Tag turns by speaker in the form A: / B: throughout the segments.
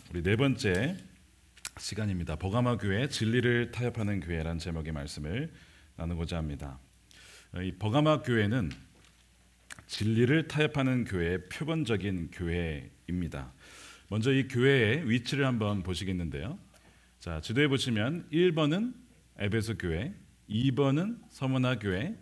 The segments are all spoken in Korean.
A: 우리 네 번째 시간입니다. 버가마 교회 진리를 타협하는 교회라는 제목의 말씀을 나누고자 합니다. 이 버가마 교회는 진리를 타협하는 교회의 표본적인 교회입니다. 먼저 이 교회의 위치를 한번 보시겠는데요. 자, 지도에 보시면 1번은 에베소 교회, 2번은 서머나 교회.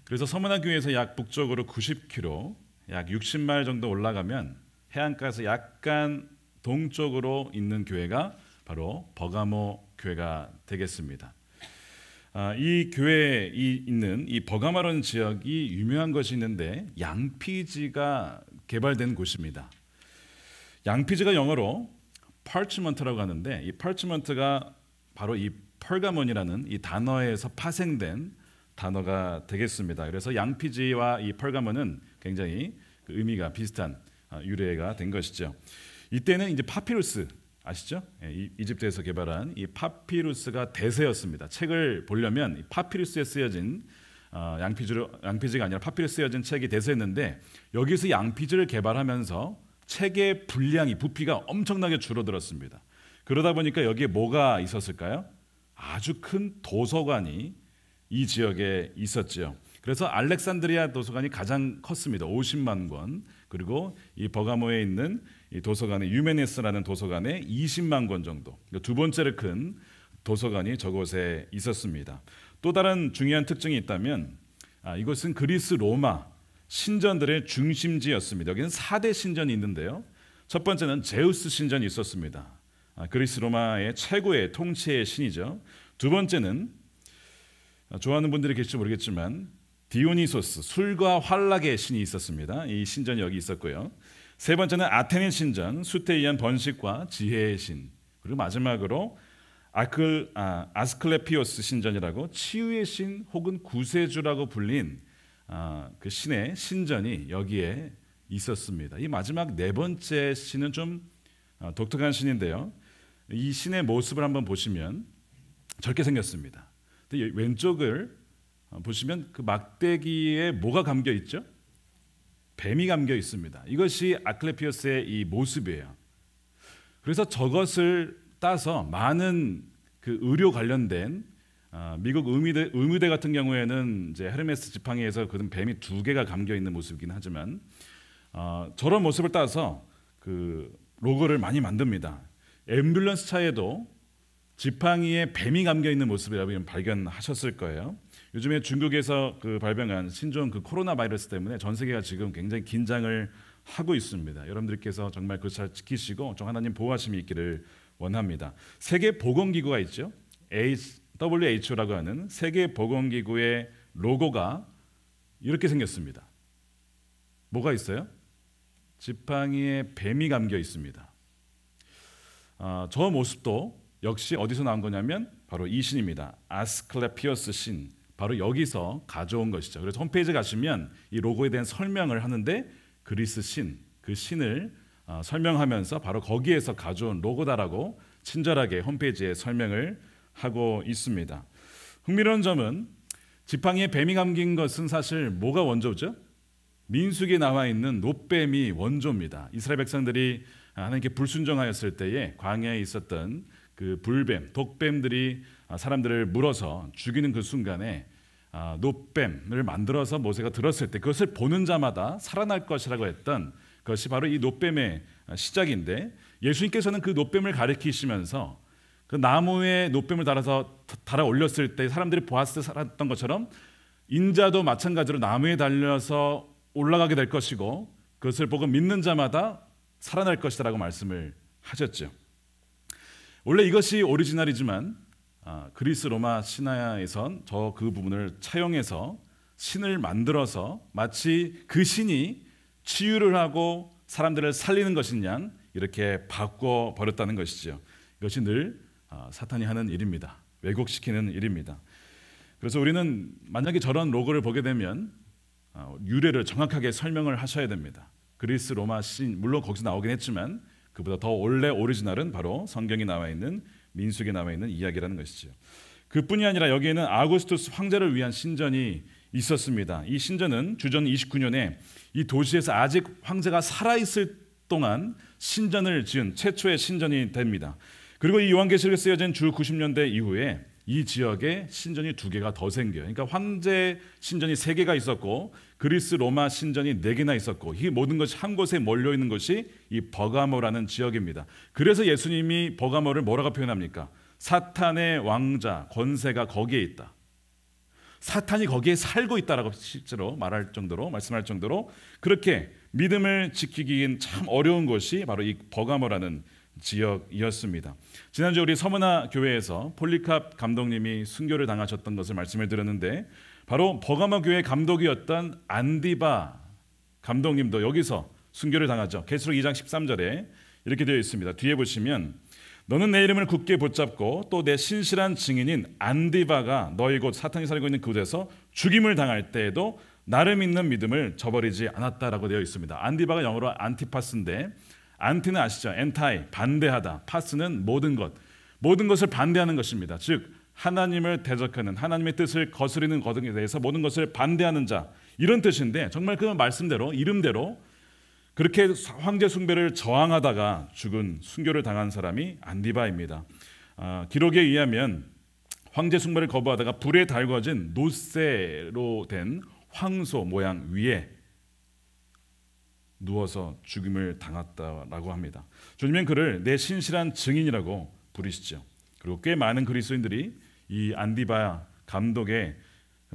A: 그래서 서머나 교회에서 약 북쪽으로 90km, 약 60마일 정도 올라가면 해안가에서 약간 동쪽으로 있는 교회가 바로 버가모 교회가 되겠습니다. 이 교회에 있는 이 버가마라는 지역이 유명한 것이 있는데 양피지가 개발된 곳입니다. 양피지가 영어로 parchment라고 하는데 이 parchment가 바로 이 펄가몬이라는 이 단어에서 파생된 단어가 되겠습니다. 그래서 양피지와 이 펄가몬은 굉장히 그 의미가 비슷한 유래가 된 것이죠. 이때는 이제 파피루스 아시죠? 이집트에서 개발한 이 파피루스가 대세였습니다. 책을 보려면 이 파피루스에 쓰여진 양피지가 아니라 파피루스에 쓰여진 책이 대세였는데 여기서 양피지를 개발하면서 책의 분량이 부피가 엄청나게 줄어들었습니다. 그러다 보니까 여기에 뭐가 있었을까요? 아주 큰 도서관이 이 지역에 있었죠. 그래서 알렉산드리아 도서관이 가장 컸습니다. 50만 권. 그리고 이 버가모에 있는 이 도서관의 유메네스라는 도서관에 20만 권 정도. 두 번째로 큰 도서관이 저곳에 있었습니다. 또 다른 중요한 특징이 있다면 이것은 그리스 로마 신전들의 중심지였습니다. 여기는 4대 신전이 있는데요. 첫 번째는 제우스 신전이 있었습니다. 그리스 로마의 최고의 통치의 신이죠. 두 번째는 좋아하는 분들이 계실지 모르겠지만 디오니소스, 술과 환락의 신이 있었습니다. 이 신전이 여기 있었고요. 세 번째는 아테네 신전, 숫에 의한 번식과 지혜의 신. 그리고 마지막으로 아스클레피오스 신전이라고 치유의 신 혹은 구세주라고 불린 그 신의 신전이 여기에 있었습니다. 이 마지막 네 번째 신은 좀 독특한 신인데요. 이 신의 모습을 한번 보시면 저렇게 생겼습니다. 왼쪽을 보시면 그 막대기에 뭐가 감겨 있죠? 뱀이 감겨 있습니다. 이것이 아클레피오스의 이 모습이에요. 그래서 저것을 따서 많은 그 의료 관련된 미국 의무대 같은 경우에는 이제 헤르메스 지팡이에서 그 뱀이 2개가 감겨 있는 모습이긴 하지만 저런 모습을 따서 그 로고를 많이 만듭니다. 앰뷸런스 차에도 지팡이에 뱀이 감겨 있는 모습을 여러분 발견하셨을 거예요. 요즘에 중국에서 그 발병한 신종 그 코로나 바이러스 때문에 전 세계가 지금 굉장히 긴장을 하고 있습니다. 여러분들께서 정말 그걸 잘 지키시고 좀 하나님 보호하심이 있기를 원합니다. 세계 보건기구가 있죠. WHO라고 하는 세계 보건기구의 로고가 이렇게 생겼습니다. 뭐가 있어요? 지팡이에 뱀이 감겨 있습니다. 저 모습도 역시 어디서 나온 거냐면 바로 이 신입니다. 아스클레피오스 신. 바로 여기서 가져온 것이죠. 그래서 홈페이지 가시면 이 로고에 대한 설명을 하는데 그리스 신, 그 신을 설명하면서 바로 거기에서 가져온 로고다라고 친절하게 홈페이지에 설명을 하고 있습니다. 흥미로운 점은 지팡이에 뱀이 감긴 것은 사실 뭐가 원조죠? 민수기에 나와 있는 놋뱀이 원조입니다. 이스라엘 백성들이 하나님께 불순종하였을 때에 광야에 있었던 그 불뱀, 독뱀들이 사람들을 물어서 죽이는 그 순간에 놋뱀을 만들어서 모세가 들었을 때 그것을 보는 자마다 살아날 것이라고 했던 것이 바로 이 놋뱀의 시작인데 예수님께서는 그 놋뱀을 가리키시면서 그 나무에 놋뱀을 달아 올렸을 때 사람들이 보았을 때 살았던 것처럼 인자도 마찬가지로 나무에 달려서 올라가게 될 것이고 그것을 보고 믿는 자마다 살아날 것이라고 말씀을 하셨죠. 원래 이것이 오리지널이지만 그리스 로마 신화에선 저 그 부분을 차용해서 신을 만들어서 마치 그 신이 치유를 하고 사람들을 살리는 것인 양 이렇게 바꿔 버렸다는 것이죠. 이것이 늘 사탄이 하는 일입니다. 왜곡시키는 일입니다. 그래서 우리는 만약에 저런 로고를 보게 되면 유래를 정확하게 설명을 하셔야 됩니다. 그리스 로마 신 물론 거기서 나오긴 했지만 그보다 더 원래 오리지널은 바로 성경에 나와 있는 민수기에 나와 있는 이야기라는 것이죠. 그뿐이 아니라 여기에는 아우구스투스 황제를 위한 신전이 있었습니다. 이 신전은 주전 29년에 이 도시에서 아직 황제가 살아있을 동안 신전을 지은 최초의 신전이 됩니다. 그리고 이 요한계시록에 쓰여진 주 90년대 이후에 이 지역에 신전이 2개가 더 생겨요. 그러니까 황제 신전이 3개가 있었고 그리스 로마 신전이 4개나 있었고 이 모든 것이 한 곳에 몰려 있는 것이 이 버가모라는 지역입니다. 그래서 예수님이 버가모를 뭐라고 표현합니까? 사탄의 왕자 권세가 거기에 있다. 사탄이 거기에 살고 있다라고 실제로 말할 정도로 말씀할 정도로 그렇게 믿음을 지키기엔 참 어려운 곳이 바로 이 버가모라는 지역이었습니다. 지난주 우리 서문화 교회에서 폴리캅 감독님이 순교를 당하셨던 것을 말씀을 드렸는데 바로 버가모 교회 감독이었던 안디바 감독님도 여기서 순교를 당하죠. 계시록 2장 13절에 이렇게 되어 있습니다. 뒤에 보시면 너는 내 이름을 굳게 붙잡고 또 내 신실한 증인인 안디바가 너희 곳 사탄이 살고 있는 그곳에서 죽임을 당할 때에도 나를 믿는 믿음을 저버리지 않았다라고 되어 있습니다. 안디바가 영어로 안티파스인데 안티는 아시죠? 엔타이, 반대하다. 파스는 모든 것, 모든 것을 반대하는 것입니다. 즉 하나님을 대적하는 하나님의 뜻을 거스리는 것에 대해서 모든 것을 반대하는 자 이런 뜻인데 정말 그 말씀대로 이름대로 그렇게 황제 숭배를 저항하다가 죽은 순교를 당한 사람이 안디바입니다. 기록에 의하면 황제 숭배를 거부하다가 불에 달궈진 노쇠로 된 황소 모양 위에 누워서 죽임을 당했다라고 합니다. 주님은 그를 내 신실한 증인이라고 부르시죠. 그리고 꽤 많은 그리스도인들이 이 안디바 감독의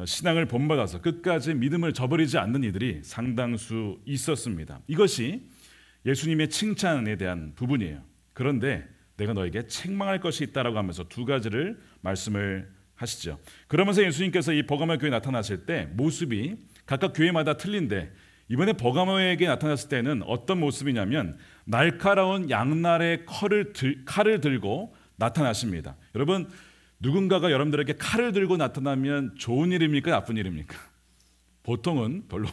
A: 신앙을 본받아서 끝까지 믿음을 저버리지 않는 이들이 상당수 있었습니다. 이것이 예수님의 칭찬에 대한 부분이에요. 그런데 내가 너에게 책망할 것이 있다라고 하면서 2가지를 말씀을 하시죠. 그러면서 예수님께서 이 버가모 교회에 나타나실 때 모습이 각각 교회마다 틀린데 이번에 버가모에게 나타났을 때는 어떤 모습이냐면 날카로운 양날의 칼을 들고 나타나십니다. 여러분 누군가가 여러분들에게 칼을 들고 나타나면 좋은 일입니까? 나쁜 일입니까? 보통은 별로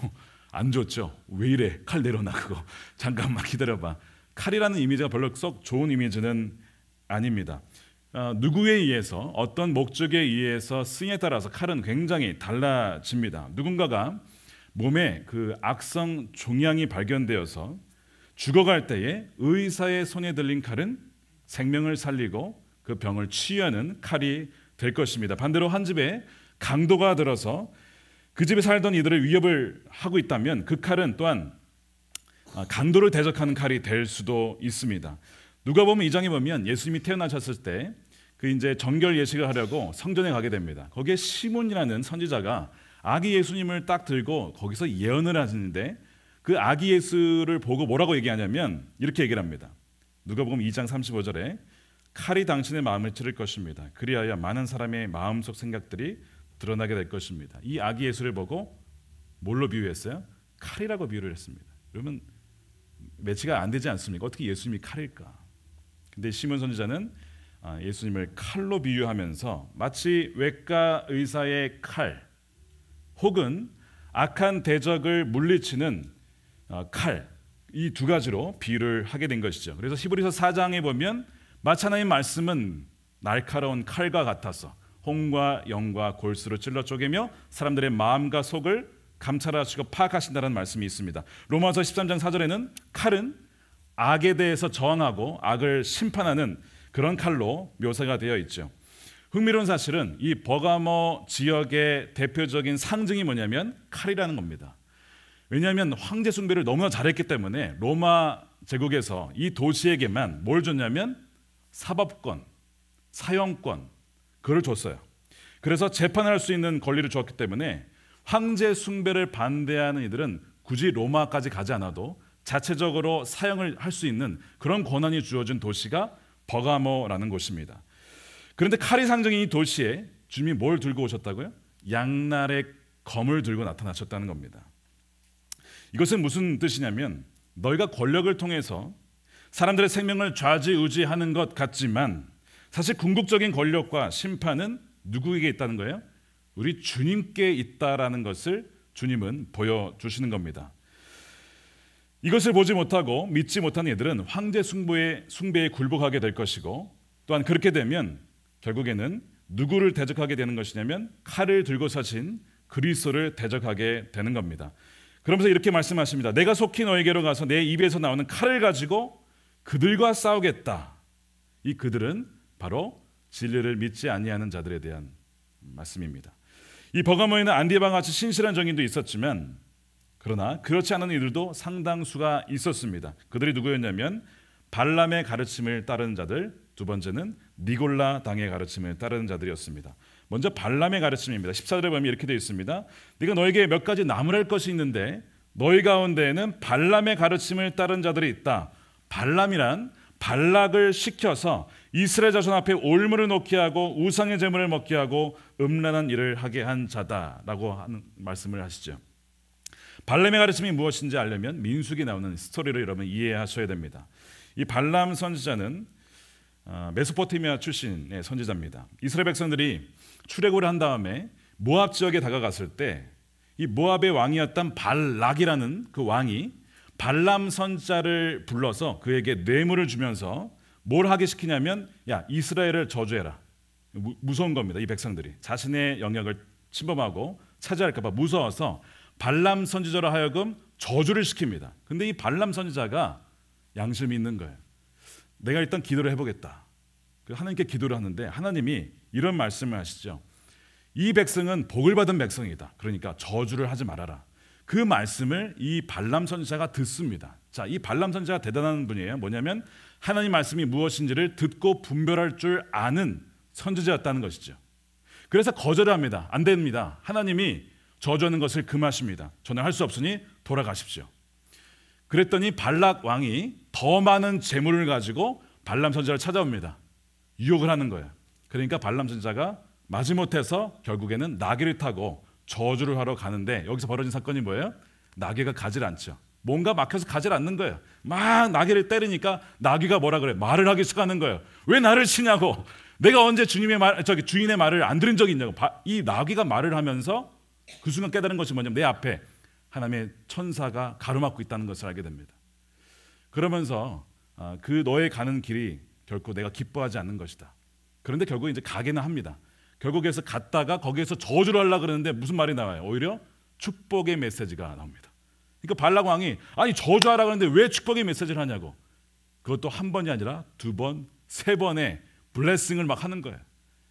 A: 안 좋죠. 왜 이래? 칼 내려놔 그거. 잠깐만 기다려봐. 칼이라는 이미지가 별로 썩 좋은 이미지는 아닙니다. 누구에 의해서 어떤 목적에 의해서 쓰임에 따라서 칼은 굉장히 달라집니다. 누군가가 몸에 그 악성 종양이 발견되어서 죽어갈 때에 의사의 손에 들린 칼은 생명을 살리고 그 병을 치유하는 칼이 될 것입니다. 반대로 한 집에 강도가 들어서 그 집에 살던 이들을 위협을 하고 있다면 그 칼은 또한 강도를 대적하는 칼이 될 수도 있습니다. 누가복음 2장에 보면 예수님이 태어나셨을 때 그 이제 정결 예식을 하려고 성전에 가게 됩니다. 거기에 시몬이라는 선지자가 아기 예수님을 딱 들고 거기서 예언을 하시는데 그 아기 예수를 보고 뭐라고 얘기하냐면 이렇게 얘기를 합니다. 누가복음 2장 35절에 칼이 당신의 마음을 찌를 것입니다. 그리하여 많은 사람의 마음속 생각들이 드러나게 될 것입니다. 이 아기 예수를 보고 뭘로 비유했어요? 칼이라고 비유를 했습니다. 그러면 매치가 안 되지 않습니까? 어떻게 예수님이 칼일까? 근데 시몬 선지자는 예수님을 칼로 비유하면서 마치 외과 의사의 칼 혹은 악한 대적을 물리치는 칼, 이 2가지로 비유를 하게 된 것이죠. 그래서 히브리서 4장에 보면 마치 하나님의 말씀은 날카로운 칼과 같아서 홍과 영과 골수로 찔러 쪼개며 사람들의 마음과 속을 감찰하시고 파악하신다는 말씀이 있습니다. 로마서 13장 4절에는 칼은 악에 대해서 저항하고 악을 심판하는 그런 칼로 묘사가 되어 있죠. 흥미로운 사실은 이 버가모 지역의 대표적인 상징이 뭐냐면 칼이라는 겁니다. 왜냐하면 황제 숭배를 너무나 잘했기 때문에 로마 제국에서 이 도시에게만 뭘 줬냐면 사법권, 사형권 그걸 줬어요. 그래서 재판할 수 있는 권리를 주었기 때문에 황제 숭배를 반대하는 이들은 굳이 로마까지 가지 않아도 자체적으로 사형을 할 수 있는 그런 권한이 주어진 도시가 버가모라는 곳입니다. 그런데 칼이 상징인 이 도시에 주님이 뭘 들고 오셨다고요? 양날의 검을 들고 나타나셨다는 겁니다. 이것은 무슨 뜻이냐면 너희가 권력을 통해서 사람들의 생명을 좌지우지하는 것 같지만 사실 궁극적인 권력과 심판은 누구에게 있다는 거예요? 우리 주님께 있다라는 것을 주님은 보여주시는 겁니다. 이것을 보지 못하고 믿지 못하는 이들은 황제 숭배에 굴복하게 될 것이고 또한 그렇게 되면 결국에는 누구를 대적하게 되는 것이냐면 칼을 들고 서신 그리스도를 대적하게 되는 겁니다. 그러면서 이렇게 말씀하십니다. 내가 속히 너에게로 가서 내 입에서 나오는 칼을 가지고 그들과 싸우겠다. 이 그들은 바로 진리를 믿지 아니하는 자들에 대한 말씀입니다. 이 버가모에는 안디바와 같이 신실한 정인도 있었지만 그러나 그렇지 않은 이들도 상당수가 있었습니다. 그들이 누구였냐면 발람의 가르침을 따르는 자들, 두 번째는 니골라 당의 가르침을 따르는 자들이었습니다. 먼저 발람의 가르침입니다. 14절에 보면 이렇게 되어 있습니다. 네가 너에게 몇 가지 나무랄 것이 있는데 너희 가운데에는 발람의 가르침을 따르는 자들이 있다. 발람이란 발락을 시켜서 이스라엘 자손 앞에 올무를 놓게 하고 우상의 제물을 먹게 하고 음란한 일을 하게 한 자다라고 하는 말씀을 하시죠. 발람의 가르침이 무엇인지 알려면 민수기 나오는 스토리를 여러분 이해하셔야 됩니다. 이 발람 선지자는 메소포타미아 출신의 선지자입니다. 이스라엘 백성들이 출애굽을 한 다음에 모압 지역에 다가갔을 때 이 모압의 왕이었던 발락이라는 그 왕이 발람 선지자를 불러서 그에게 뇌물을 주면서 뭘 하게 시키냐면 야 이스라엘을 저주해라. 무서운 겁니다. 이 백성들이 자신의 영역을 침범하고 차지할까 봐 무서워서 발람 선지자로 하여금 저주를 시킵니다. 근데 이 발람 선지자가 양심이 있는 거예요. 내가 일단 기도를 해보겠다. 하나님께 기도를 하는데 하나님이 이런 말씀을 하시죠. 이 백성은 복을 받은 백성이다. 그러니까 저주를 하지 말아라. 그 말씀을 이 발람 선지자가 듣습니다. 자, 이 발람 선지자가 대단한 분이에요. 뭐냐면 하나님 말씀이 무엇인지를 듣고 분별할 줄 아는 선지자였다는 것이죠. 그래서 거절을 합니다. 안 됩니다. 하나님이 저주하는 것을 금하십니다. 저는 할 수 없으니 돌아가십시오. 그랬더니 발락 왕이 더 많은 재물을 가지고 발람 선지자를 찾아옵니다. 유혹을 하는 거예요. 그러니까 발람 선지자가 마지못해서 결국에는 나귀를 타고 저주를 하러 가는데 여기서 벌어진 사건이 뭐예요? 나귀가 가질 않죠. 뭔가 막혀서 가질 않는 거예요. 막 나귀를 때리니까 나귀가 뭐라 그래? 말을 하기 시작하는 거예요. 왜 나를 치냐고. 내가 언제 주인의 말을 안 들은 적이 있냐고. 이 나귀가 말을 하면서 그 순간 깨달은 것이 뭐냐면 내 앞에 하나님의 천사가 가로막고 있다는 것을 알게 됩니다. 그러면서 그 너의 가는 길이 결코 내가 기뻐하지 않는 것이다. 그런데 결국 이제 가게는 합니다. 결국에서 갔다가 거기에서 저주를 하려고 그러는데 무슨 말이 나와요? 오히려 축복의 메시지가 나옵니다. 그러니까 발락 왕이 아니 저주하라고 하는데 왜 축복의 메시지를 하냐고. 그것도 한 번이 아니라 두 번, 세 번의 블레싱을 막 하는 거예요.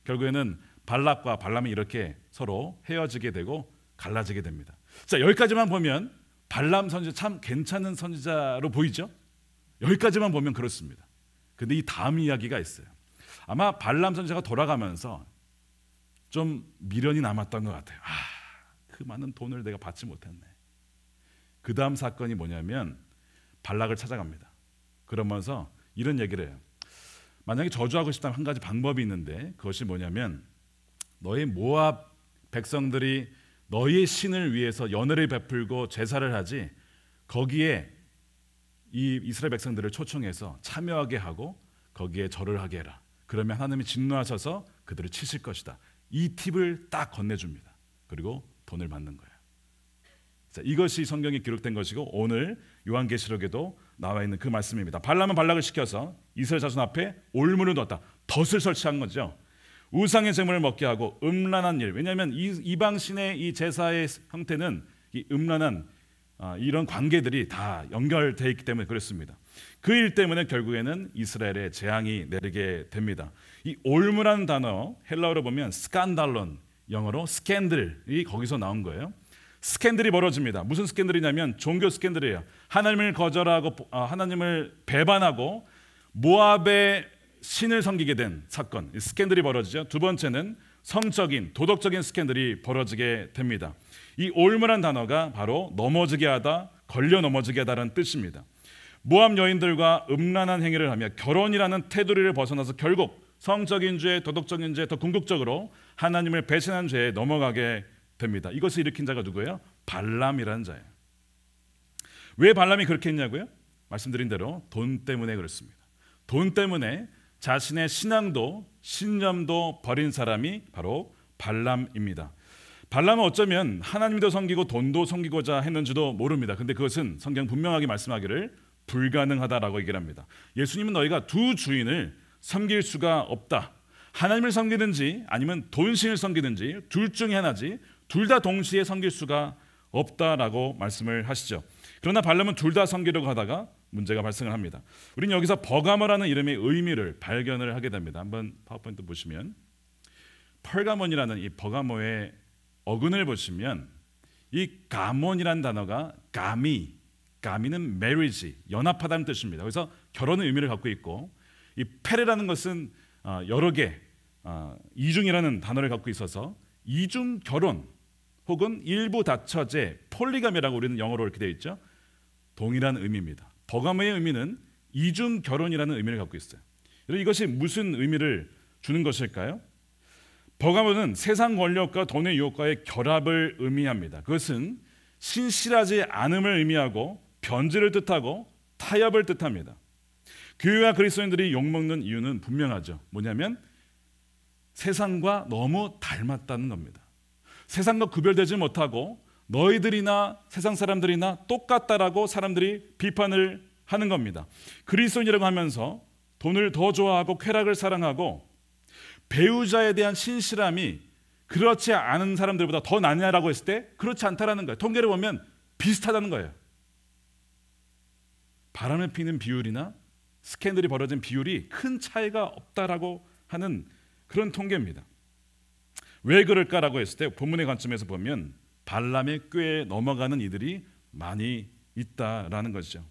A: 결국에는 발락과 발람이 이렇게 서로 헤어지게 되고 갈라지게 됩니다. 자, 여기까지만 보면 발람 선지자 참 괜찮은 선지자로 보이죠? 여기까지만 보면 그렇습니다. 근데 이 다음 이야기가 있어요. 아마 발람 선지자가 돌아가면서 좀 미련이 남았던 것 같아요. 그 많은 돈을 내가 받지 못했네. 그 다음 사건이 뭐냐면 발락을 찾아갑니다. 그러면서 이런 얘기를 해요. 만약에 저주하고 싶다면 한 가지 방법이 있는데 그것이 뭐냐면 너희 모압 백성들이 너희의 신을 위해서 연회를 베풀고 제사를 하지 거기에 이 이스라엘 백성들을 초청해서 참여하게 하고 거기에 절을 하게 해라. 그러면 하나님이 진노하셔서 그들을 치실 것이다. 이 팁을 딱 건네줍니다. 그리고 돈을 받는 거예요. 자, 이것이 성경에 기록된 것이고 오늘 요한계시록에도 나와 있는 그 말씀입니다. 발람은 발락을 시켜서 이스라엘 자손 앞에 올무를 놓았다. 덫을 설치한 거죠. 우상의 제물을 먹게 하고 음란한 일. 왜냐하면 이방신의 이 제사의 형태는 이 음란한 이런 관계들이 다 연결되어 있기 때문에 그렇습니다. 그 일 때문에 결국에는 이스라엘에 재앙이 내리게 됩니다. 이 올무라는 단어 헬라어로 보면 스칸달론, 영어로 스캔들이 거기서 나온 거예요. 스캔들이 벌어집니다. 무슨 스캔들이냐면 종교 스캔들이에요. 하나님을 거절하고 하나님을 배반하고 모압의 신을 섬기게 된 사건, 스캔들이 벌어지죠. 두 번째는 성적인, 도덕적인 스캔들이 벌어지게 됩니다. 이 올무란 단어가 바로 넘어지게 하다, 걸려 넘어지게 하다라는 뜻입니다. 모압 여인들과 음란한 행위를 하며 결혼이라는 테두리를 벗어나서 결국 성적인 죄, 도덕적인 죄, 더 궁극적으로 하나님을 배신한 죄에 넘어가게 됩니다. 이것을 일으킨 자가 누구예요? 발람이라는 자예요. 왜 발람이 그렇게 했냐고요? 말씀드린 대로 돈 때문에 그렇습니다. 돈 때문에 자신의 신앙도 신념도 버린 사람이 바로 발람입니다. 발람은 어쩌면 하나님도 섬기고 돈도 섬기고자 했는지도 모릅니다. 근데 그것은 성경 분명하게 말씀하기를 불가능하다라고 얘기를 합니다. 예수님은 너희가 두 주인을 섬길 수가 없다. 하나님을 섬기든지 아니면 돈신을 섬기든지 둘 중에 하나지 둘 다 동시에 섬길 수가 없다라고 말씀을 하시죠. 그러나 발람은 둘 다 섬기려고 하다가 문제가 발생을 합니다. 우리는 여기서 버가모라는 이름의 의미를 발견을 하게 됩니다. 한번 파워포인트 보시면 펄가몬이라는 이 버가모의 어근을 보시면 이 가몬이라는 단어가 가미는 marriage, 연합하다는 뜻입니다. 그래서 결혼의 의미를 갖고 있고 이 페레라는 것은 여러 개 이중이라는 단어를 갖고 있어서 이중 결혼 혹은 일부 다처제 폴리가미라고 우리는 영어로 이렇게 되어 있죠. 동일한 의미입니다. 버가모의 의미는 이중 결혼이라는 의미를 갖고 있어요. 이것이 무슨 의미를 주는 것일까요? 버가모는 세상 권력과 돈의 유혹과의 결합을 의미합니다. 그것은 신실하지 않음을 의미하고 변질을 뜻하고 타협을 뜻합니다. 교회와 그리스도인들이 욕먹는 이유는 분명하죠. 뭐냐면 세상과 너무 닮았다는 겁니다. 세상과 구별되지 못하고 너희들이나 세상 사람들이나 똑같다라고 사람들이 비판을 하는 겁니다. 그리스도인이라고 하면서 돈을 더 좋아하고 쾌락을 사랑하고 배우자에 대한 신실함이 그렇지 않은 사람들보다 더 낫냐라고 했을 때 그렇지 않다라는 거예요. 통계를 보면 비슷하다는 거예요. 바람을 피는 비율이나 스캔들이 벌어진 비율이 큰 차이가 없다라고 하는 그런 통계입니다. 왜 그럴까라고 했을 때 본문의 관점에서 보면 발람의 꾀에 넘어가는 이들이 많이 있다라는 것이죠.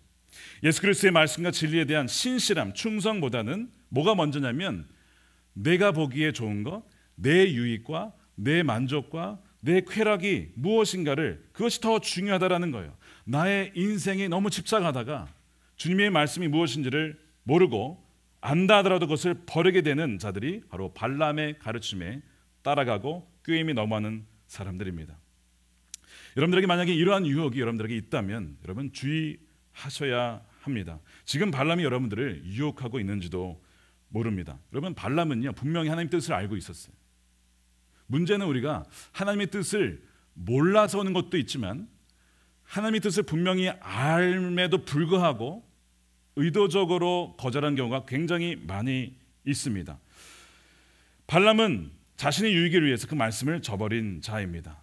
A: 예수 그리스도의 말씀과 진리에 대한 신실함, 충성보다는 뭐가 먼저냐면 내가 보기에 좋은 것, 내 유익과 내 만족과 내 쾌락이 무엇인가를 그것이 더 중요하다라는 거예요. 나의 인생에 너무 집착하다가 주님의 말씀이 무엇인지를 모르고 안다 하더라도 그것을 버리게 되는 자들이 바로 발람의 가르침에 따라가고 꾀임이 넘어가는 사람들입니다. 여러분들에게 만약에 이러한 유혹이 여러분들에게 있다면 여러분 주의하셔야 합니다. 지금 발람이 여러분들을 유혹하고 있는지도 모릅니다. 여러분 발람은요 분명히 하나님의 뜻을 알고 있었어요. 문제는 우리가 하나님의 뜻을 몰라서 오는 것도 있지만 하나님의 뜻을 분명히 알매도 불구하고 의도적으로 거절한 경우가 굉장히 많이 있습니다. 발람은 자신의 유익을 위해서 그 말씀을 저버린 자입니다.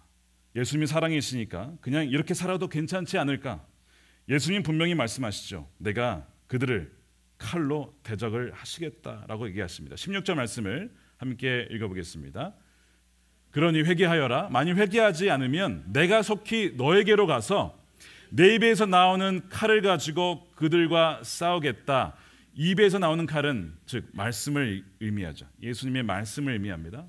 A: 예수님이 사랑이시니까 그냥 이렇게 살아도 괜찮지 않을까? 예수님 분명히 말씀하시죠. 내가 그들을 칼로 대적을 하시겠다라고 얘기하십니다. 16절 말씀을 함께 읽어보겠습니다. 그러니 회개하여라. 만일 회개하지 않으면 내가 속히 너에게로 가서 내 입에서 나오는 칼을 가지고 그들과 싸우겠다. 입에서 나오는 칼은 즉 말씀을 의미하죠. 예수님의 말씀을 의미합니다.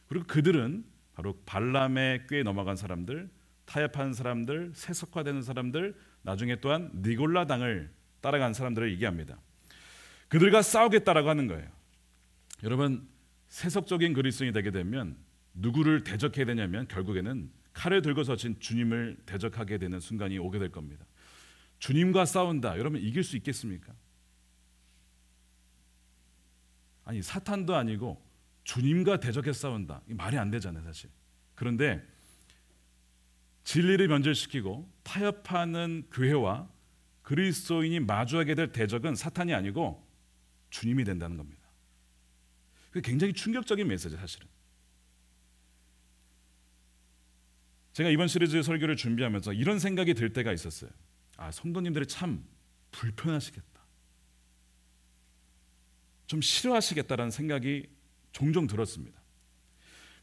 A: 그리고 그들은 바로 발람의 꾀에 넘어간 사람들, 타협한 사람들, 세속화되는 사람들, 나중에 또한 니골라 당을 따라간 사람들을 얘기합니다. 그들과 싸우겠다라고 하는 거예요. 여러분 세속적인 그리스도인이 되게 되면 누구를 대적해야 되냐면 결국에는 칼을 들고서 진 주님을 대적하게 되는 순간이 오게 될 겁니다. 주님과 싸운다. 여러분 이길 수 있겠습니까? 아니 사탄도 아니고 주님과 대적해 싸운다. 말이 안 되잖아요 사실. 그런데 진리를 변질시키고 타협하는 교회와 그리스도인이 마주하게 될 대적은 사탄이 아니고 주님이 된다는 겁니다. 그게 굉장히 충격적인 메시지 사실은. 제가 이번 시리즈 설교를 준비하면서 이런 생각이 들 때가 있었어요. 아, 성도님들이 참 불편하시겠다. 좀 싫어하시겠다라는 생각이 종종 들었습니다.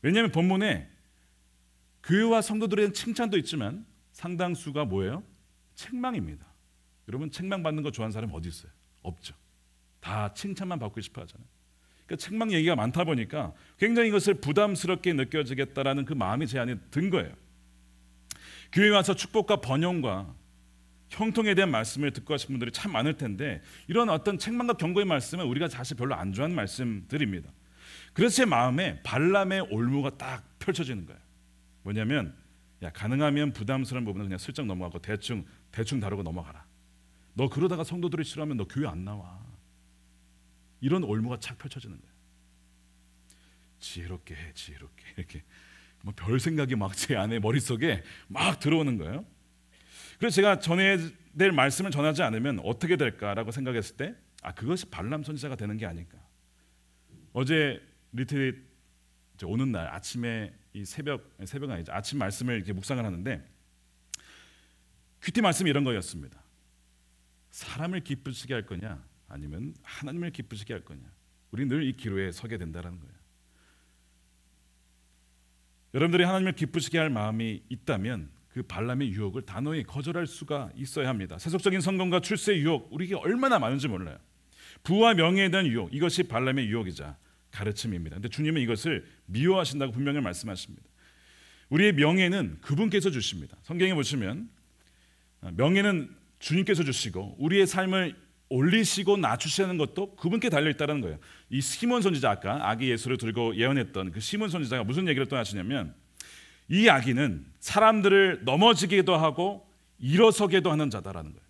A: 왜냐하면 본문에 교회와 성도들에 대한 칭찬도 있지만 상당수가 뭐예요? 책망입니다. 여러분 책망받는 거 좋아하는 사람 어디 있어요? 없죠. 다 칭찬만 받고 싶어 하잖아요. 그러니까 책망 얘기가 많다 보니까 굉장히 이것을 부담스럽게 느껴지겠다라는 그 마음이 제 안에 든 거예요. 교회에 와서 축복과 번영과 형통에 대한 말씀을 듣고 하신 분들이 참 많을 텐데 이런 어떤 책망과 경고의 말씀은 우리가 사실 별로 안 좋아하는 말씀들입니다. 그래서 제 마음에 발람의 올무가 딱 펼쳐지는 거예요. 뭐냐면 야 가능하면 부담스러운 부분은 그냥 슬쩍 넘어가고 대충 다루고 넘어가라. 너 그러다가 성도들이 싫어하면 너 교회 안 나와. 이런 올무가 착 펼쳐지는 거예요. 지혜롭게 해, 지혜롭게 이렇게 뭐 별 생각이 막 제 안에 머릿속에 막 들어오는 거예요. 그래서 제가 전해야 될 말씀을 전하지 않으면 어떻게 될까라고 생각했을 때 그것이 발람 선지자가 되는 게 아닐까. 어제 리트릿 오는 날 아침에 이 새벽 아니죠. 아침 말씀을 이렇게 묵상을 하는데 큐티 말씀이 이런 거였습니다. 사람을 기쁘시게 할 거냐 아니면 하나님을 기쁘시게 할 거냐. 우리 늘 이 기로에 서게 된다는 거예요. 여러분들이 하나님을 기쁘시게 할 마음이 있다면 그 발람의 유혹을 단호히 거절할 수가 있어야 합니다. 세속적인 성공과 출세의 유혹, 우리에게 얼마나 많은지 몰라요. 부와 명예에 대한 유혹, 이것이 발람의 유혹이자 가르침입니다. 근데 주님은 이것을 미워하신다고 분명히 말씀하십니다. 우리의 명예는 그분께서 주십니다. 성경에 보시면 명예는 주님께서 주시고 우리의 삶을 올리시고 낮추시는 것도 그분께 달려있다는 거예요. 이 시몬 선지자, 아까 아기 예수를 들고 예언했던 그 시몬 선지자가 무슨 얘기를 또 하시냐면, 이 아기는 사람들을 넘어지게도 하고 일어서게도 하는 자다라는 거예요.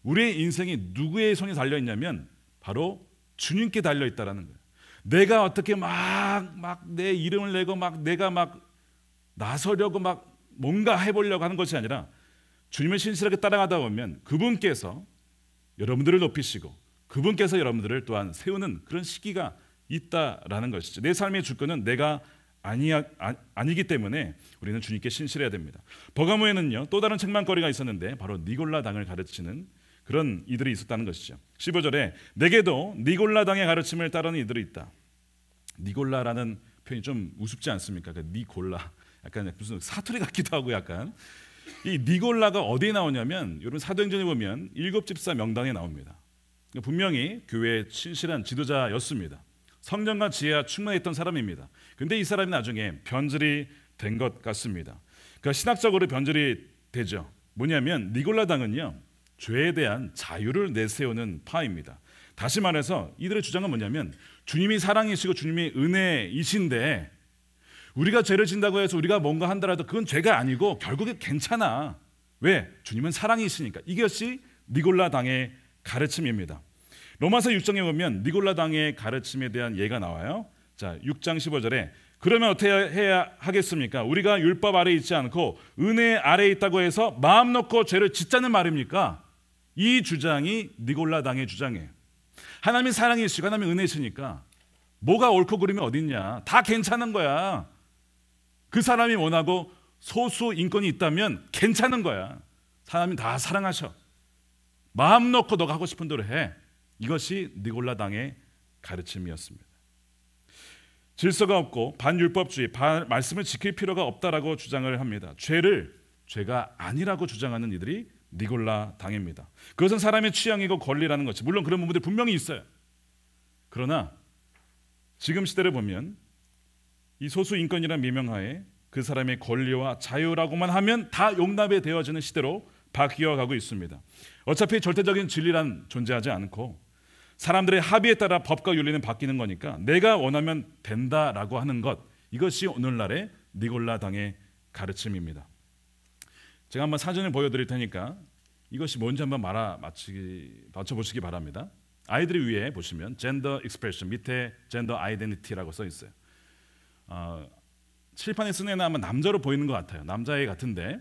A: 우리의 인생이 누구의 손에 달려있냐면 바로 주님께 달려있다라는 거예요. 내가 어떻게 막 내 이름을 내고 내가 나서려고 뭔가 해보려고 하는 것이 아니라 주님을 신실하게 따라가다 보면 그분께서 여러분들을 높이시고 그분께서 여러분들을 또한 세우는 그런 시기가 있다라는 것이죠. 내 삶의 주권은 내가 아니기 때문에 우리는 주님께 신실해야 됩니다. 버가모에는요 또 다른 책망거리가 있었는데 바로 니골라 당을 가르치는 그런 이들이 있었다는 것이죠. 15절에 내게도 니골라 당의 가르침을 따르는 이들이 있다. 니골라라는 표현이 좀 우습지 않습니까? 니골라 약간 무슨 사투리 같기도 하고 약간. 이 니골라가 어디에 나오냐면 여러분 사도행전에 보면 7집사 명단에 나옵니다. 분명히 교회의 신실한 지도자였습니다. 성령과 지혜와 충만했던 사람입니다. 근데 이 사람이 나중에 변절이 된 것 같습니다. 그러니까 신학적으로 변절이 되죠. 뭐냐면 니골라 당은요 죄에 대한 자유를 내세우는 파입니다. 다시 말해서 이들의 주장은 뭐냐면 주님이 사랑이시고 주님이 은혜이신데 우리가 죄를 진다고 해서 우리가 뭔가 한다라도 그건 죄가 아니고 결국에 괜찮아. 왜? 주님은 사랑이시니까. 이것이 니골라 당의 가르침입니다. 로마서 6장에 보면 니골라 당의 가르침에 대한 예가 나와요. 자, 6장 15절에 그러면 어떻게 해야 하겠습니까? 우리가 율법 아래에 있지 않고 은혜 아래에 있다고 해서 마음 놓고 죄를 짓자는 말입니까? 이 주장이 니골라 당의 주장이에요. 하나님이 사랑이시고 하나님이 은혜시니까 뭐가 옳고 그름이 어딨냐, 다 괜찮은 거야. 그 사람이 원하고 소수 인권이 있다면 괜찮은 거야. 사람이 다 사랑하셔. 마음 놓고 너가 하고 싶은 대로 해. 이것이 니골라 당의 가르침이었습니다. 질서가 없고 반율법주의, 말씀을 지킬 필요가 없다라고 주장을 합니다. 죄를 죄가 아니라고 주장하는 이들이 니골라 당입니다. 그것은 사람의 취향이고 권리라는 것이 물론 그런 부분들이 분명히 있어요. 그러나 지금 시대를 보면 이 소수 인권이라는 미명하에 그 사람의 권리와 자유라고만 하면 다 용납이 되어지는 시대로 바뀌어가고 있습니다. 어차피 절대적인 진리란 존재하지 않고 사람들의 합의에 따라 법과 윤리는 바뀌는 거니까 내가 원하면 된다라고 하는 것, 이것이 오늘날의 니골라 당의 가르침입니다. 제가 한번 사진을 보여드릴 테니까 이것이 뭔지 한번 맞춰보시기 바랍니다. 아이들이 위에 보시면 젠더 익스프레션, 밑에 젠더 아이덴티티라고 써 있어요. 칠판에 쓴 애는 아마 남자로 보이는 것 같아요. 남자애 같은데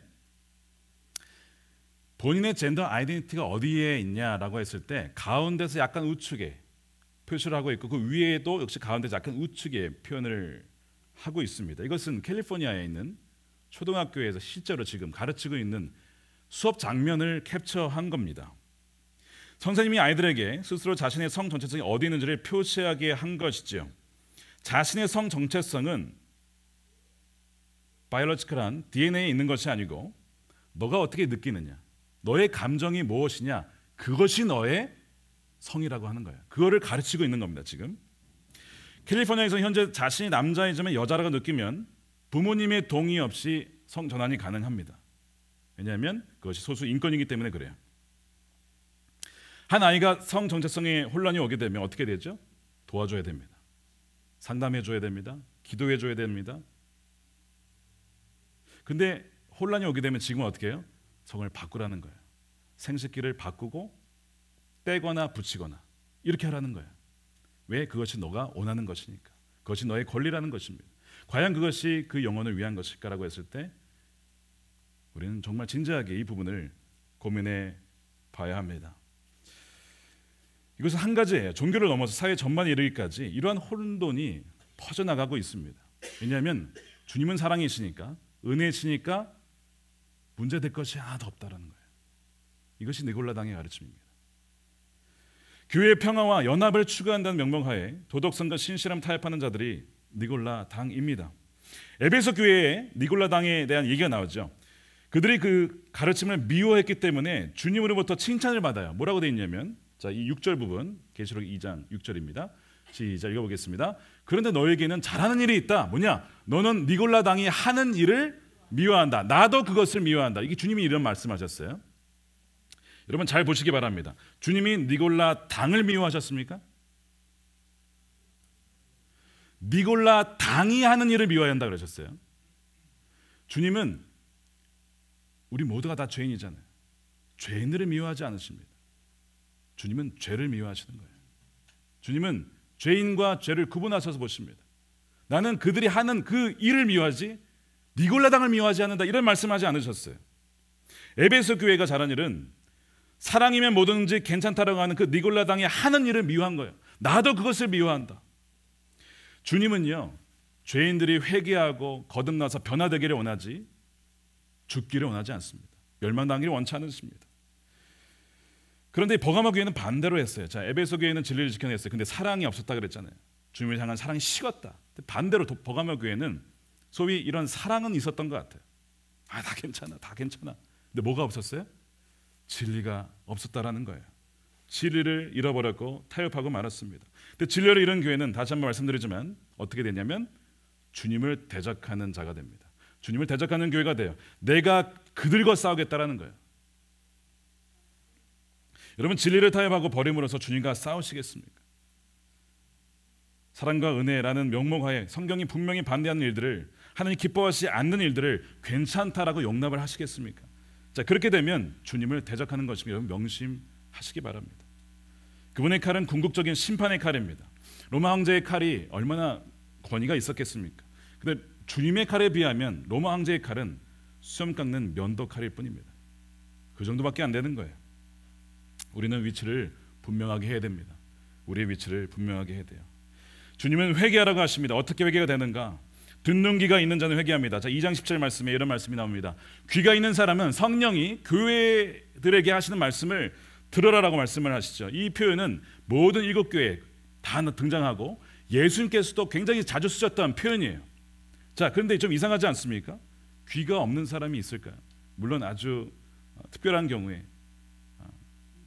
A: 본인의 젠더 아이덴티티가 어디에 있냐라고 했을 때 가운데서 약간 우측에 표시를 하고 있고 그 위에도 역시 가운데서 약간 우측에 표현을 하고 있습니다. 이것은 캘리포니아에 있는 초등학교에서 실제로 지금 가르치고 있는 수업 장면을 캡처한 겁니다. 선생님이 아이들에게 스스로 자신의 성 정체성이 어디 있는지를 표시하게 한 것이죠. 자신의 성 정체성은 바이올로지컬한 DNA에 있는 것이 아니고 너가 어떻게 느끼느냐, 너의 감정이 무엇이냐, 그것이 너의 성이라고 하는 거예요. 그거를 가르치고 있는 겁니다. 지금 캘리포니아에서 현재 자신이 남자이지만 여자라고 느끼면 부모님의 동의 없이 성 전환이 가능합니다. 왜냐하면 그것이 소수 인권이기 때문에 그래요. 한 아이가 성 정체성에 혼란이 오게 되면 어떻게 되죠? 도와줘야 됩니다. 상담해줘야 됩니다. 기도해줘야 됩니다. 근데 혼란이 오게 되면 지금은 어떻게 해요? 성을 바꾸라는 거예요. 생식기를 바꾸고 떼거나 붙이거나 이렇게 하라는 거예요. 왜? 그것이 너가 원하는 것이니까. 그것이 너의 권리라는 것입니다. 과연 그것이 그 영혼을 위한 것일까라고 했을 때 우리는 정말 진지하게 이 부분을 고민해 봐야 합니다. 이것은 한 가지예요. 종교를 넘어서 사회 전반에 이르기까지 이러한 혼돈이 퍼져나가고 있습니다. 왜냐하면 주님은 사랑이시니까, 은혜시니까 문제될 것이 하나도 없다는 거예요. 이것이 니골라당의 가르침입니다. 교회의 평화와 연합을 추구한다는 명목하에 도덕성과 신실함 타협하는 자들이 니골라당입니다. 에베소 교회에 니골라당에 대한 얘기가 나오죠. 그들이 그 가르침을 미워했기 때문에 주님으로부터 칭찬을 받아요. 뭐라고 되어 있냐면, 자, 이 6절 부분, 계시록 2장 6절입니다. 시작 읽어보겠습니다. 그런데 너에게는 잘하는 일이 있다. 뭐냐? 너는 니골라당이 하는 일을 미워한다. 나도 그것을 미워한다. 이게 주님이 이런 말씀하셨어요. 여러분 잘 보시기 바랍니다. 주님이 니골라당을 미워하셨습니까? 니골라당이 하는 일을 미워한다 그러셨어요. 주님은 우리 모두가 다 죄인이잖아요. 죄인들을 미워하지 않으십니다. 주님은 죄를 미워하시는 거예요. 주님은 죄인과 죄를 구분하셔서 보십니다. 나는 그들이 하는 그 일을 미워하지 니골라당을 미워하지 않는다, 이런 말씀하지 않으셨어요. 에베소 교회가 잘한 일은 사랑이면 뭐든지 괜찮다라고 하는 그 니골라당이 하는 일을 미워한 거예요. 나도 그것을 미워한다. 주님은요, 죄인들이 회개하고 거듭나서 변화되기를 원하지 죽기를 원하지 않습니다. 멸망당하기를 원치 않으십니다. 그런데 버가모 교회는 반대로 했어요. 자, 에베소 교회는 진리를 지켜냈어요. 근데 사랑이 없었다 그랬잖아요. 주님을 향한 사랑이 식었다. 반대로 버가모 교회는 소위 이런 사랑은 있었던 것 같아요. 다 괜찮아, 다 괜찮아. 근데 뭐가 없었어요? 진리가 없었다라는 거예요. 진리를 잃어버렸고 타협하고 말았습니다. 근데 진리를 잃은 교회는 다시 한번 말씀드리지만 어떻게 되냐면 주님을 대적하는 자가 됩니다. 주님을 대적하는 교회가 돼요. 내가 그들과 싸우겠다라는 거예요. 여러분, 진리를 타협하고 버림으로써 주님과 싸우시겠습니까? 사랑과 은혜라는 명목하에 성경이 분명히 반대하는 일들을, 하나님 기뻐하시지 않는 일들을 괜찮다라고 용납을 하시겠습니까? 자, 그렇게 되면 주님을 대적하는 것입니다. 여러분 명심하시기 바랍니다. 그분의 칼은 궁극적인 심판의 칼입니다. 로마 황제의 칼이 얼마나 권위가 있었겠습니까? 근데 주님의 칼에 비하면 로마 황제의 칼은 수염 깎는 면도 칼일 뿐입니다. 그 정도밖에 안 되는 거예요. 우리는 위치를 분명하게 해야 됩니다. 우리의 위치를 분명하게 해야 돼요. 주님은 회개하라고 하십니다. 어떻게 회개가 되는가? 듣는 귀가 있는 자는 회개합니다. 자, 2장 10절 말씀에 이런 말씀이 나옵니다. 귀가 있는 사람은 성령이 교회들에게 하시는 말씀을 들으라라고 말씀을 하시죠. 이 표현은 모든 일곱 교회에 다 등장하고 예수님께서도 굉장히 자주 쓰셨던 표현이에요. 자, 그런데 좀 이상하지 않습니까? 귀가 없는 사람이 있을까요? 물론 아주 특별한 경우에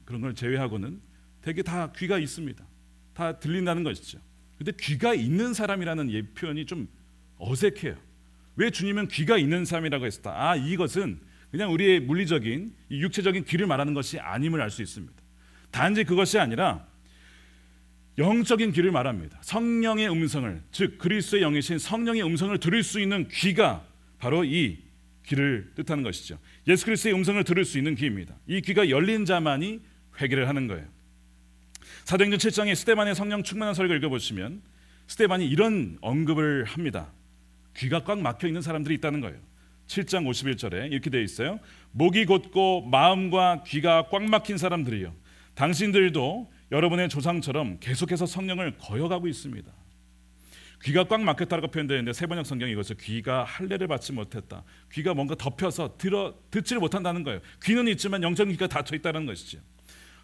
A: 그런 걸 제외하고는 되게 다 귀가 있습니다. 다 들린다는 것이죠. 근데 귀가 있는 사람이라는 표현이 좀 어색해요. 왜 주님은 귀가 있는 사람이라고 했을까? 이것은 그냥 우리의 물리적인 육체적인 귀를 말하는 것이 아님을 알 수 있습니다. 단지 그것이 아니라 영적인 귀를 말합니다. 성령의 음성을, 즉 그리스도의 영이신 성령의 음성을 들을 수 있는 귀가 바로 이 귀를 뜻하는 것이죠. 예수 그리스도의 음성을 들을 수 있는 귀입니다. 이 귀가 열린 자만이 회개를 하는 거예요. 사도행전 7장에 스데반의 성령 충만한 설교를 읽어보시면 스데반이 이런 언급을 합니다. 귀가 꽉 막혀 있는 사람들이 있다는 거예요. 7장 51절에 이렇게 되어 있어요. 목이 곧고 마음과 귀가 꽉 막힌 사람들이요, 당신들도 여러분의 조상처럼 계속해서 성령을 거역하고 있습니다. 귀가 꽉 막혔다고 표현되어 있는데 세번역 성경이 이것을 귀가 할례를 받지 못했다, 귀가 뭔가 덮여서 듣지를 못한다는 거예요. 귀는 있지만 영적인 귀가 닫혀 있다는 것이죠.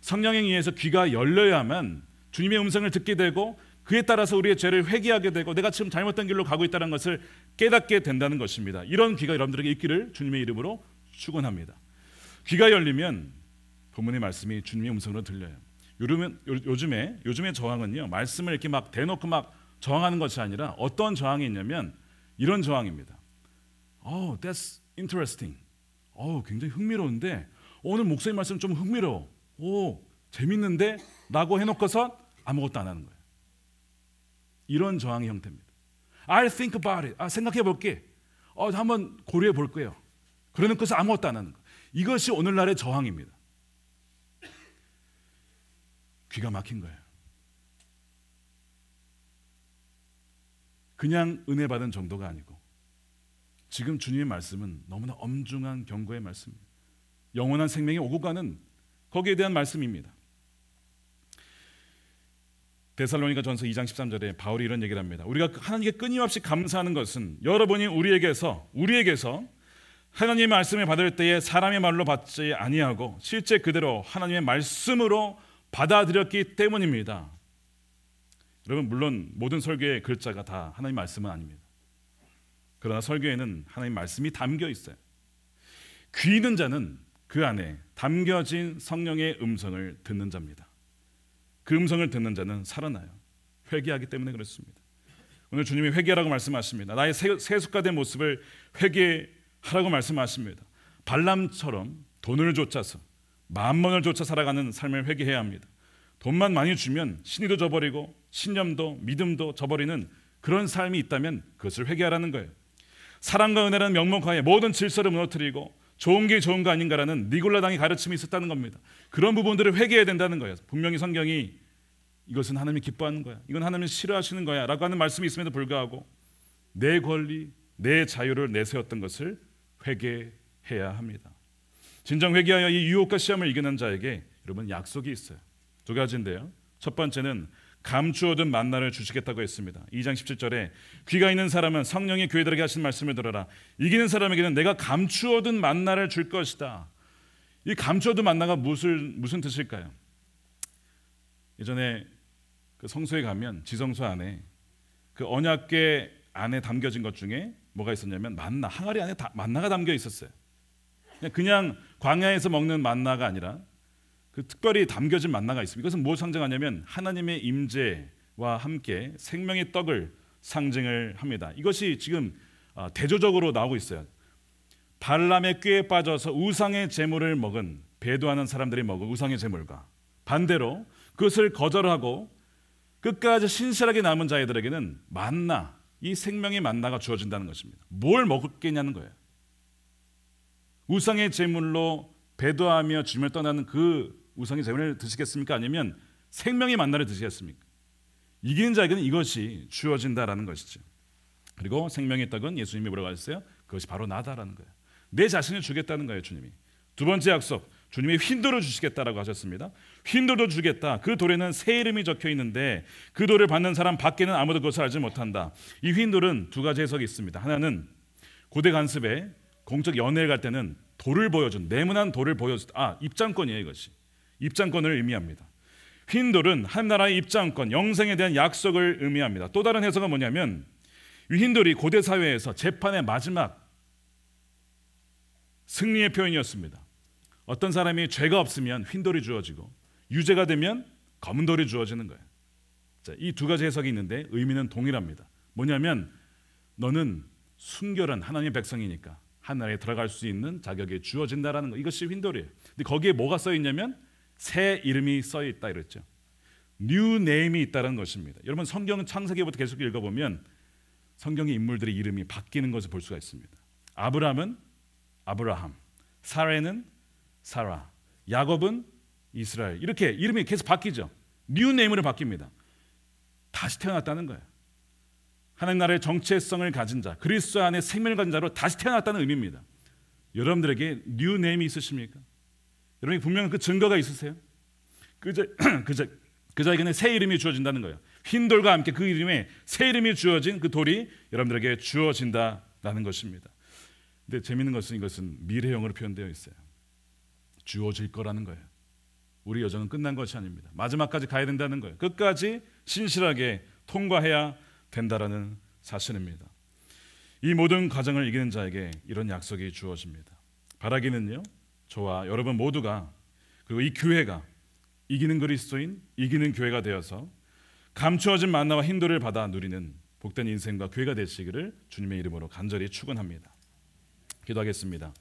A: 성령에 의해서 귀가 열려야만 주님의 음성을 듣게 되고 그에 따라서 우리의 죄를 회개하게 되고 내가 지금 잘못된 길로 가고 있다는 것을 깨닫게 된다는 것입니다. 이런 귀가 여러분들에게 있기를 주님의 이름으로 축원합니다. 귀가 열리면 본문의 말씀이 주님의 음성으로 들려요. 요즘의 저항은요, 말씀을 이렇게 막 대놓고 막 저항하는 것이 아니라 어떤 저항이 있냐면 이런 저항입니다. That's interesting. 굉장히 흥미로운데 오늘 목사님 말씀 좀 흥미로워. 재밌는데? 라고 해놓고서 아무것도 안 하는 거예요. 이런 저항의 형태입니다. I'll think about it. 생각해 볼게. 한번 고려해 볼 거예요. 그러놓고서 아무것도 안 하는 거예요. 이것이 오늘날의 저항입니다. 귀가 막힌 거예요. 그냥 은혜 받은 정도가 아니고 지금 주님의 말씀은 너무나 엄중한 경고의 말씀입니다. 영원한 생명이 오고 가는 거기에 대한 말씀입니다. 데살로니가 전서 2장 13절에 바울이 이런 얘기를 합니다. 우리가 하나님께 끊임없이 감사하는 것은 여러분이 우리에게서 하나님의 말씀을 받을 때에 사람의 말로 받지 아니하고 실제 그대로 하나님의 말씀으로 받아들였기 때문입니다. 여러분, 물론 모든 설교의 글자가 다 하나님의 말씀은 아닙니다. 그러나 설교에는 하나님의 말씀이 담겨 있어요. 귀 있는 자는 그 안에 담겨진 성령의 음성을 듣는 자입니다. 그 음성을 듣는 자는 살아나요. 회개하기 때문에 그렇습니다. 오늘 주님이 회개하라고 말씀하십니다. 나의 세속화된 모습을 회개하라고 말씀하십니다. 발람처럼 돈을 쫓아서 만mon을 쫓아 살아가는 삶을 회개해야 합니다. 돈만 많이 주면 신의도 저버리고 신념도 믿음도 저버리는 그런 삶이 있다면 그것을 회개하라는 거예요. 사랑과 은혜라는 명목하에 모든 질서를 무너뜨리고 좋은 게 좋은 거 아닌가라는 니골라당의 가르침이 있었다는 겁니다. 그런 부분들을 회개해야 된다는 거예요. 분명히 성경이 이것은 하나님이 기뻐하는 거야, 이건 하나님이 싫어하시는 거야 라고 하는 말씀이 있음에도 불구하고 내 권리, 내 자유를 내세웠던 것을 회개해야 합니다. 진정 회개하여 이 유혹과 시험을 이기는 자에게 여러분 약속이 있어요. 두 가지인데요. 첫 번째는 감추어둔 만나를 주시겠다고 했습니다. 2장 17절에 귀가 있는 사람은 성령이 교회들에게 하신 말씀을 들어라. 이기는 사람에게는 내가 감추어둔 만나를 줄 것이다. 이 감추어둔 만나가 무슨 뜻일까요? 예전에 그 성소에 가면 지성소 안에 그 언약궤 안에 담겨진 것 중에 뭐가 있었냐면 만나, 항아리 안에 만나가 담겨 있었어요. 그냥 광야에서 먹는 만나가 아니라 그 특별히 담겨진 만나가 있습니다. 이것은 무엇을 상징하냐면 하나님의 임재와 함께 생명의 떡을 상징을 합니다. 이것이 지금 대조적으로 나오고 있어요. 발람의 꾀에 빠져서 우상의 제물을 먹은, 배도하는 사람들이 먹은 우상의 제물과 반대로 그것을 거절하고 끝까지 신실하게 남은 자들에게는 만나, 이 생명의 만나가 주어진다는 것입니다. 뭘 먹겠냐는 거예요. 우상의 제물로 배도하며 주님을 떠나는 그 우상의 제물을 드시겠습니까? 아니면 생명의 만나를 드시겠습니까? 이기는 자에게는 이것이 주어진다라는 것이죠. 그리고 생명의 떡은 예수님이 뭐라고 하셨어요? 그것이 바로 나다라는 거예요. 내 자신을 주겠다는 거예요, 주님이. 두 번째 약속, 주님이 휜돌을 주시겠다라고 하셨습니다. 휜돌도 주겠다. 그 돌에는 새 이름이 적혀 있는데 그 돌을 받는 사람 밖에는 아무도 그것을 알지 못한다. 이 휜돌은 두 가지 해석이 있습니다. 하나는 고대 간습에 공적 연회를 갈 때는 돌을 보여준, 네모난 돌을 보여준, 입장권이에요. 이것이 입장권을 의미합니다. 휜돌은 한 나라의 입장권, 영생에 대한 약속을 의미합니다. 또 다른 해석은 뭐냐면 이 휜돌이 고대 사회에서 재판의 마지막 승리의 표현이었습니다. 어떤 사람이 죄가 없으면 휜돌이 주어지고 유죄가 되면 검은 돌이 주어지는 거예요. 이 두 가지 해석이 있는데 의미는 동일합니다. 뭐냐면 너는 순결한 하나님의 백성이니까 하나님에 들어갈 수 있는 자격이 주어진다라는 거. 이것이 휜돌이에요. 근데 거기에 뭐가 써 있냐면 새 이름이 써 있다 이랬죠. New name이 있다는 것입니다. 여러분 성경은 창세기부터 계속 읽어보면 성경의 인물들의 이름이 바뀌는 것을 볼 수가 있습니다. 아브라함은 아브라함, 사라는 사라, 야곱은 이스라엘, 이렇게 이름이 계속 바뀌죠. New name으로 바뀝니다. 다시 태어났다는 거예요. 하나님 나라의 정체성을 가진 자, 그리스도 안에 생명을 가진 자로 다시 태어났다는 의미입니다. 여러분들에게 New name이 있으십니까? 여러분이 분명히 그 증거가 있으세요? 그 자에게는 새 이름이 주어진다는 거예요. 흰돌과 함께 그 이름에 새 이름이 주어진 그 돌이 여러분들에게 주어진다라는 것입니다. 근데 재미있는 것은 이것은 미래형으로 표현되어 있어요. 주어질 거라는 거예요. 우리 여정은 끝난 것이 아닙니다. 마지막까지 가야 된다는 거예요. 끝까지 신실하게 통과해야 된다라는 사실입니다. 이 모든 과정을 이기는 자에게 이런 약속이 주어집니다. 바라기는요, 저와 여러분 모두가, 그리고 이 교회가 이기는 그리스도인, 이기는 교회가 되어서 감추어진 만나와 흰돌을 받아 누리는 복된 인생과 교회가 되시기를 주님의 이름으로 간절히 축원합니다. 기도하겠습니다.